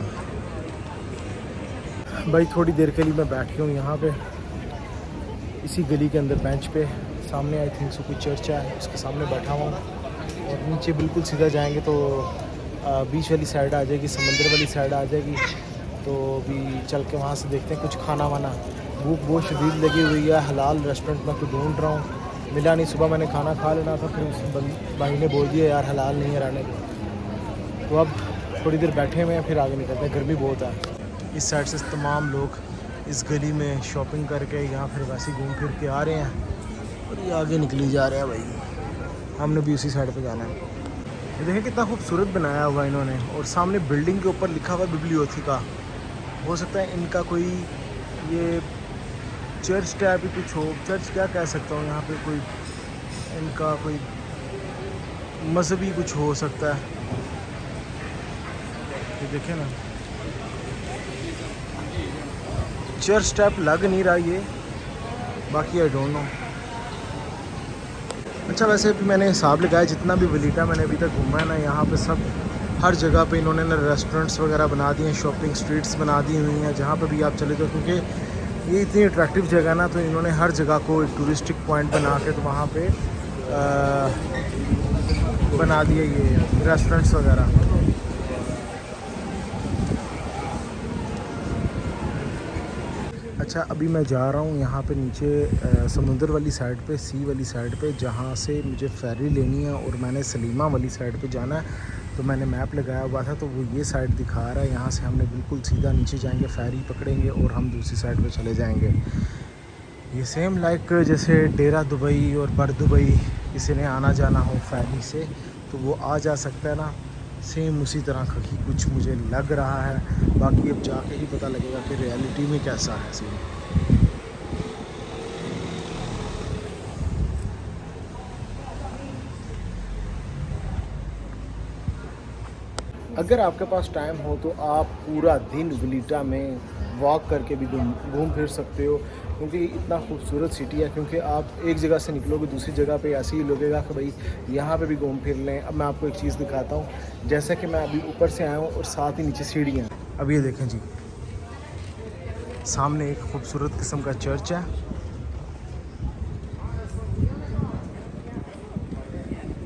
भाई थोड़ी देर के लिए मैं बैठ गया हूँ यहाँ पे, इसी गली के अंदर बेंच पे। सामने आई थिंक सो कोई चर्च है, उसके सामने बैठा हुआ हूँ। और नीचे बिल्कुल सीधा जाएंगे तो बीच वाली साइड आ जाएगी, समंदर वाली साइड आ जाएगी। तो भी चल के वहाँ से देखते हैं कुछ खाना वाना। भूख बहुत शदीद लगी हुई है, हलाल रेस्टोरेंट में तो ढूंढ रहा हूँ, मिला नहीं। सुबह मैंने खाना खा लेना था, फिर उस भाई ने बोल दिया यार हलाल नहीं है रहने को। तो अब थोड़ी देर बैठे हुए हैं, फिर आगे निकलते हैं, गर्मी बहुत है। इस साइड से तमाम लोग इस गली में शॉपिंग करके यहाँ फिर वैसे घूम फिर के आ रहे हैं, और ये आगे निकली जा रहे हैं भाई। हमने भी उसी साइड पे जाना है। ये देखें कितना खूबसूरत बनाया हुआ इन्होंने, और सामने बिल्डिंग के ऊपर लिखा हुआ बिब्लियोथेका। हो सकता है इनका कोई ये चर्च टाइप ही कुछ हो, चर्च क्या कह सकता हूँ, यहाँ पे कोई इनका कोई मजहबी कुछ हो सकता है। ये देखें ना, चर्च टाइप लग नहीं रहा ये, बाकी आई डोंट नो। अच्छा वैसे भी मैंने हिसाब लगाया जितना भी वलीटा मैंने अभी तक घूमा है ना, यहाँ पे सब हर जगह पे इन्होंने ना रेस्टोरेंट्स वगैरह बना दिए हैं, शॉपिंग स्ट्रीट्स बना दी हुई हैं, जहाँ पे भी आप चले जाओ। क्योंकि ये इतनी अट्रैक्टिव जगह ना, तो इन्होंने हर जगह को एक टूरिस्टिक पॉइंट बना के तो वहाँ पे बना दिए ये रेस्टोरेंट्स वगैरह। अच्छा अभी मैं जा रहा हूँ यहाँ पे नीचे समुंदर वाली साइड पे, सी वाली साइड पे, जहाँ से मुझे फेरी लेनी है और मैंने सलीमा वाली साइड पे जाना है। तो मैंने मैप लगाया हुआ था, तो वो ये साइड दिखा रहा है। यहाँ से हमने बिल्कुल सीधा नीचे जाएंगे, फेरी पकड़ेंगे और हम दूसरी साइड पे चले जाएंगे। ये सेम लाइक जैसे डेरा दुबई और बर दुबई किसी ने आना जाना हो फेरी से तो वो आ जा सकता है ना, सेम उसी तरह का ही कुछ मुझे लग रहा है। बाकी अब जाके ही पता लगेगा कि रियलिटी में कैसा है सीन। अगर आपके पास टाइम हो तो आप पूरा दिन वलीटा में वॉक करके भी घूम फिर सकते हो, क्योंकि इतना खूबसूरत सिटी है। क्योंकि आप एक जगह से निकलोगे दूसरी जगह पे ऐसे ही लगेगा कि भाई यहाँ पे भी घूम फिर लें। अब मैं आपको एक चीज़ दिखाता हूँ, जैसा कि मैं अभी ऊपर से आया हूँ और साथ ही नीचे सीढ़ियाँ। अब ये देखें जी, सामने एक खूबसूरत किस्म का चर्च है।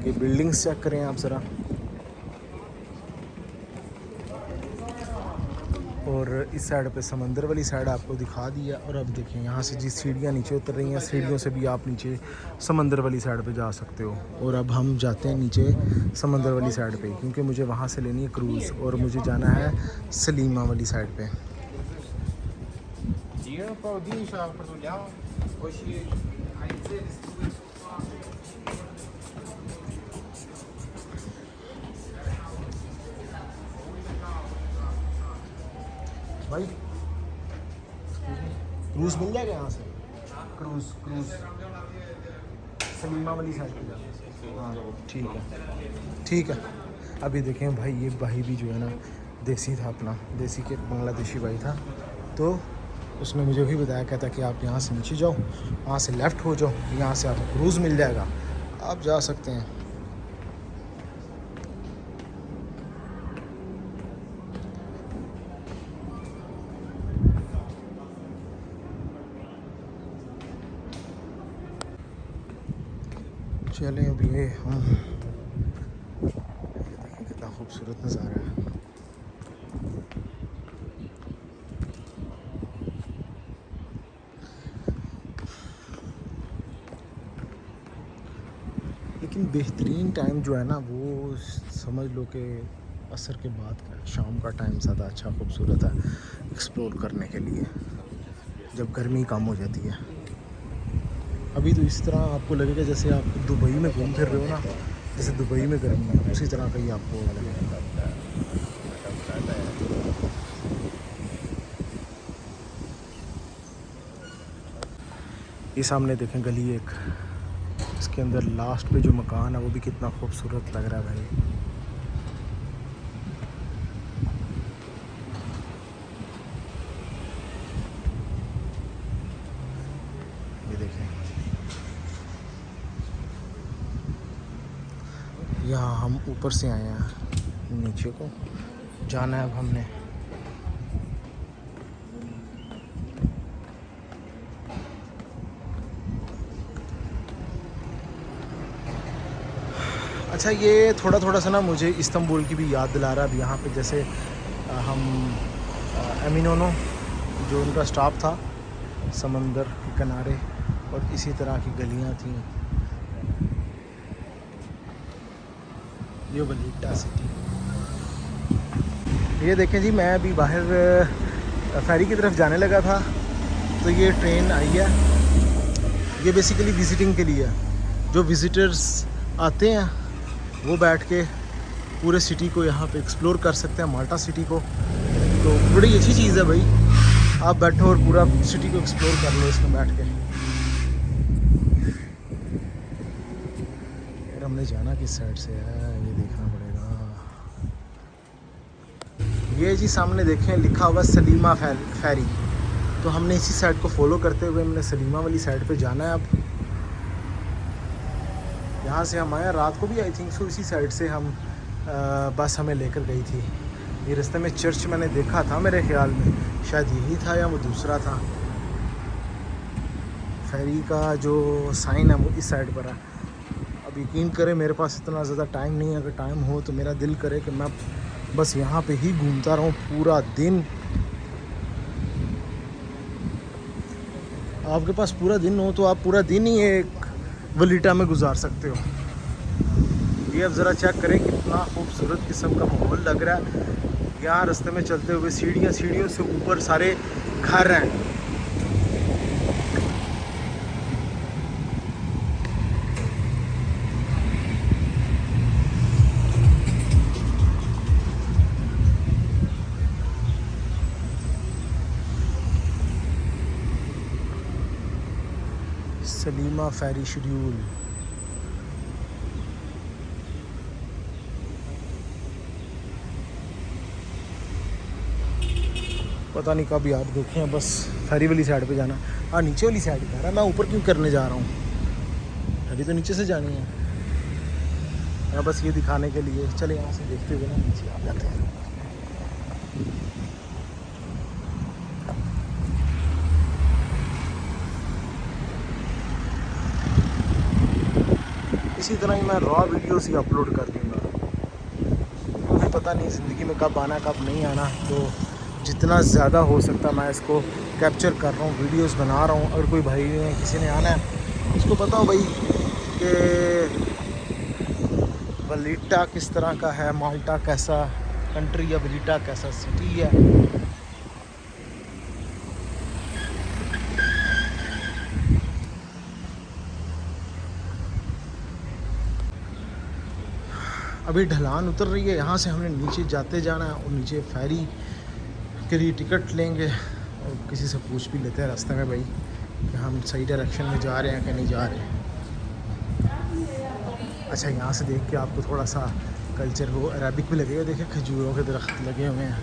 ये बिल्डिंग्स चेक करें आप ज़रा, और इस साइड पे समंदर वाली साइड आपको दिखा दिया। और अब देखिए यहाँ से जी सीढ़ियाँ नीचे उतर रही हैं, सीढ़ियों से भी आप नीचे समंदर वाली साइड पे जा सकते हो। और अब हम जाते हैं नीचे समंदर वाली साइड पे, क्योंकि मुझे वहाँ से लेनी है क्रूज़ और मुझे जाना है सलीमा वाली साइड पे। भाई क्रूज़ मिल जाएगा यहाँ से? क्रूज़ सलीमा वाली साइड पे जाना। हाँ ठीक है। अभी देखें भाई, ये भाई भी जो है ना देसी था, अपना देसी के बांग्लादेशी भाई था। तो उसने मुझे भी बताया, कहता कि आप यहाँ से नीचे जाओ, वहाँ से लेफ़्ट हो जाओ, यहाँ से आपको क्रूज़ मिल जाएगा, आप जा सकते हैं। चलें अब ये हम देखें कितना खूबसूरत नज़ारा है। लेकिन बेहतरीन टाइम जो है ना वो समझ लो कि असर के बाद का, शाम का टाइम ज़्यादा अच्छा खूबसूरत है एक्सप्लोर करने के लिए, जब गर्मी कम हो जाती है। अभी तो इस तरह आपको लगेगा जैसे आप दुबई में घूम फिर रहे हो ना, जैसे दुबई में गर्मी है उसी तरह का ही आपको लगेगा। ये सामने देखें गली एक, इसके अंदर लास्ट पे जो मकान है वो भी कितना खूबसूरत लग रहा है भाई। ये देखें, यहाँ हम ऊपर से आए हैं, नीचे को जाना है अब हमने। अच्छा, ये थोड़ा थोड़ा सा ना मुझे इस्तांबुल की भी याद दिला रहा है। अब यहाँ पे जैसे हम एमिनोनो जो उनका स्टॉप था समंदर के किनारे, और इसी तरह की गलियाँ थी। ये वलीटा सिटी। ये देखें जी, मैं अभी बाहर फेरी की तरफ जाने लगा था तो ये ट्रेन आई है। ये बेसिकली विज़िटिंग के लिए है, जो विज़िटर्स आते हैं वो बैठ के पूरे सिटी को यहाँ पे एक्सप्लोर कर सकते हैं, माल्टा सिटी को। तो बड़ी अच्छी चीज़ है भाई, आप बैठो और पूरा सिटी को एक्सप्लोर कर लो इसमें बैठ के। यार हमने जाना किस साइड से है ये देखना पड़ेगा। ये जी सामने देखें लिखा हुआ सलीमा फेरी, तो हमने इसी साइड को फॉलो करते हुए हमने सलीमा वाली साइड पे जाना है। अब यहाँ से हम आए रात को भी, आई थिंक सो इसी साइड से हम बस हमें लेकर गई थी। ये रास्ते में चर्च मैंने देखा था, मेरे ख्याल में शायद यही था या वो दूसरा था। फेरी का जो साइन है वो इस साइड पर है। अब यकीन करें मेरे पास इतना ज़्यादा टाइम नहीं है, अगर टाइम हो तो मेरा दिल करे कि मैं बस यहाँ पे ही घूमता रहूँ पूरा दिन। आपके पास पूरा दिन हो तो आप पूरा दिन ही एक वलीटा में गुजार सकते हो। ये अब ज़रा चेक करें कितना खूबसूरत किस्म का माहौल लग रहा है। यहाँ रास्ते में चलते हुए सीढ़ियाँ, सीढ़ियों से ऊपर सारे घर हैं। सलीमा फेरी शेड्यूल। पता नहीं कब यार देखें, बस फेरी वाली साइड पे जाना। हाँ नीचे वाली साइड कह रहा है, मैं ऊपर क्यों करने जा रहा हूँ, फेरी तो नीचे से जानी है। मैं बस ये दिखाने के लिए, चले यहाँ से देखते हुए ना नीचे आ जाते हैं। इसी तरह ही मैं रॉ वीडियोस ही अपलोड कर दूँगा, मुझे पता नहीं ज़िंदगी में कब आना कब नहीं आना। तो जितना ज़्यादा हो सकता मैं इसको कैप्चर कर रहा हूँ, वीडियोस बना रहा हूँ। अगर कोई भाई ने किसी ने आना है उसको पता हो भाई कि वलीटा किस तरह का है, माल्टा कैसा कंट्री है, वलीटा कैसा सिटी है। अभी ढलान उतर रही है, यहाँ से हमने नीचे जाते जाना है और नीचे फेरी के लिए टिकट लेंगे और किसी से पूछ भी लेते हैं रास्ते में भाई कि हम सही डायरेक्शन में जा रहे हैं कि नहीं जा रहे हैं। अच्छा, यहाँ से देख के आपको थोड़ा सा कल्चर वो अरेबिक भी लगेगा। देखिए खजूरों के दरख्त लगे हुए हैं।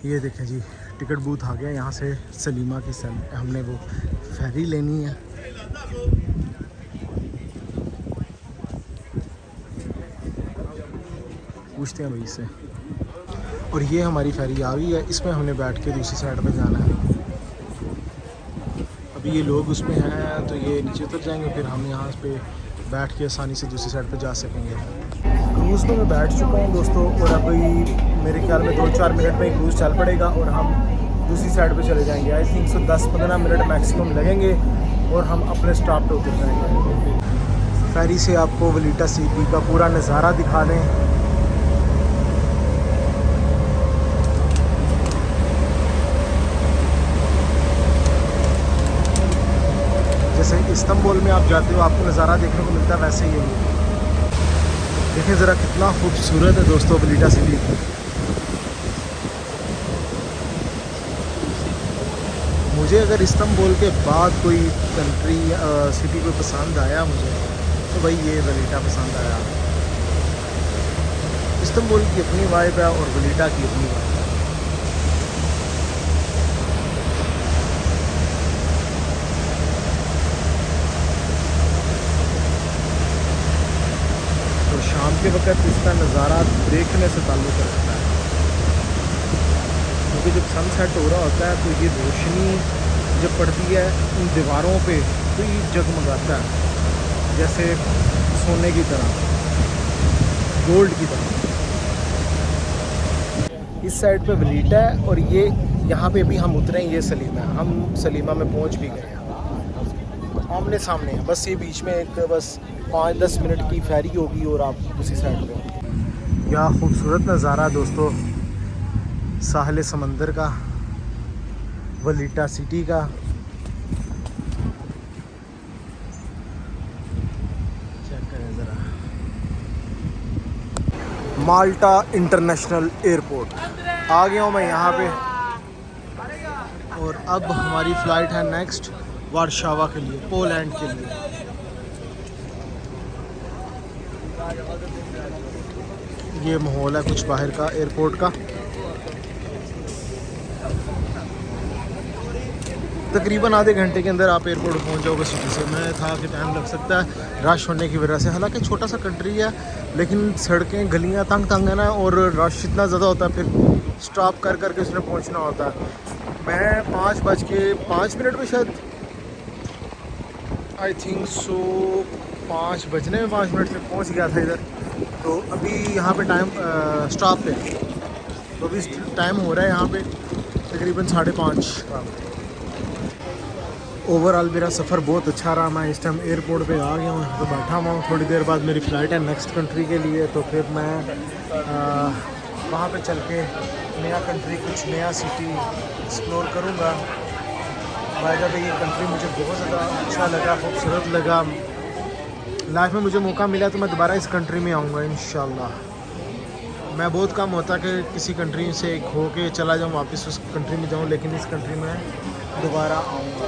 ये देखें जी टिकट बूथ आ गया। यहाँ से सलीमा की हमने वो फेरी लेनी है। पूछते हैं भाई से। और ये हमारी फेरी आ गई है, इसमें हमने बैठ के दूसरी साइड पे जाना है। अभी ये लोग उसमें हैं तो ये नीचे उतर जाएंगे, फिर हम यहाँ पे बैठ के आसानी से दूसरी साइड पे जा सकेंगे। क्रूज़ में मैं बैठ चुका हूँ दोस्तों, और अभी मेरे ख्याल में 2-4 मिनट में क्रूज़ चल पड़ेगा और हम दूसरी साइड पे चले जाएंगे। आई थिंक सो 10-15 मिनट मैक्सिमम लगेंगे और हम अपने स्टॉप पे उतर जाएंगे। फेरी से आपको वलीटा सिटी का पूरा नज़ारा दिखा दें। जैसे इस्तांबुल में आप जाते हो आपको नज़ारा देखने को मिलता है, वैसे ही है। देखें ज़रा कितना खूबसूरत है दोस्तों वलीटा सिटी। मुझे अगर इस्तांबुल के बाद कोई कंट्री सिटी कोई पसंद आया मुझे, तो भाई ये वलीटा पसंद आया। इस्तांबुल की अपनी वाइब है और वलीटा की अपनी वाइब है। तो शाम के वक्त इसका नज़ारा देखने से ताल्लुक़ रखता है, क्योंकि जब सनसेट हो रहा होता है तो ये रोशनी जब पड़ती है इन दीवारों पे तो ये जगमगाता है जैसे सोने की तरह, गोल्ड की तरह। इस साइड पे वलीटा है और ये यहाँ पे भी हम उतरे हैं, ये सलीमा है। हम सलीमा में पहुँच भी गए हैं, आमने सामने है। बस ये बीच में एक बस 5-10 मिनट की फेरी होगी और आप उसी साइड पे। क्या खूबसूरत नज़ारा दोस्तों साहिल समंदर का, वलीटा सिटी का। चेक करें ज़रा, माल्टा इंटरनेशनल एयरपोर्ट आ गया हूँ मैं यहाँ पे। और अब हमारी फ़्लाइट है नेक्स्ट वारशावा के लिए, पोलैंड के लिए। ये माहौल है कुछ बाहर का एयरपोर्ट का। तकरीबन आधे घंटे के अंदर आप एयरपोर्ट पहुंच जाओगे सिटी से। मैं था कि टाइम लग सकता है रश होने की वजह से, हालांकि छोटा सा कंट्री है लेकिन सड़कें गलियां तंग तंग है ना, और रश इतना ज़्यादा होता है, फिर स्टॉप कर करके उसने पहुंचना होता है। मैं 5:05 में शायद, आई थिंक सो 5 बजने में 5 मिनट से पहुँच गया था इधर। तो अभी यहाँ पे टाइम स्टॉप पे, तो अभी टाइम हो रहा है यहाँ पे तकरीबन 5:30 का। ओवरऑल मेरा सफ़र बहुत अच्छा रहा। मैं इस टाइम एयरपोर्ट पे आ गया हूँ, तो बैठा हुआ हूँ। थोड़ी देर बाद मेरी फ़्लाइट है नेक्स्ट कंट्री के लिए, तो फिर मैं वहाँ पे चल के नया कंट्री, कुछ नया सिटी एक्सप्लोर करूँगा। बाय द वे ये कंट्री मुझे बहुत ज़्यादा अच्छा लगा, खूबसूरत लगा। लाइफ में मुझे मौका मिला तो मैं दोबारा इस कंट्री में आऊँगा इंशाल्लाह। मैं बहुत कम होता कि किसी कंट्री से खो के चला जाऊँ वापस उस कंट्री में जाऊँ, लेकिन इस कंट्री में दोबारा आऊँगा।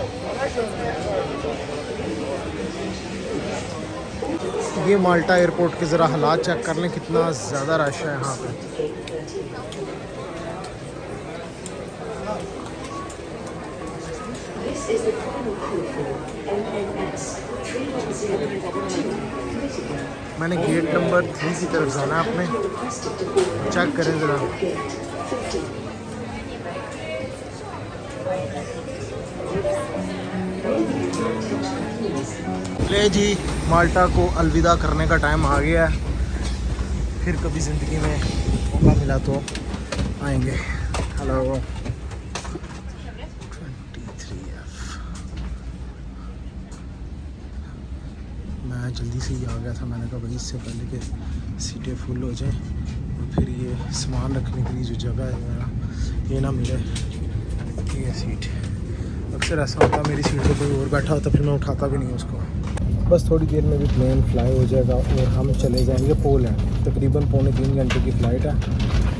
ये माल्टा एयरपोर्ट के ज़रा हालात चेक कर लें, कितना ज़्यादा रश है यहाँ पे। मैंने गेट नंबर 3 की तरफ जाना है अपने, चेक करें ज़रा। ले जी, माल्टा को अलविदा करने का टाइम आ गया है। फिर कभी ज़िंदगी में मौका मिला तो आएंगे। Hello 23F। मैं जल्दी से ही आ गया था, मैंने कहा भाई इससे पहले कि सीटें फुल हो जाएं और फिर ये सामान रखने के लिए जो जगह है मेरा ये ना मिले। ये सीट अक्सर ऐसा होता, मेरी सीट पे कोई और बैठा होता फिर मैं उठाता भी नहीं उसको। बस थोड़ी देर में भी प्लेन फ्लाई हो जाएगा और हम चले जाएंगे पोलैंड। तकरीबन 2.25 घंटे की फ़्लाइट है,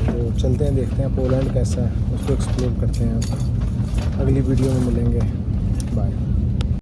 तो चलते हैं, देखते हैं पोलैंड कैसा है, उसको एक्सप्लोर करते हैं। अगली वीडियो में मिलेंगे।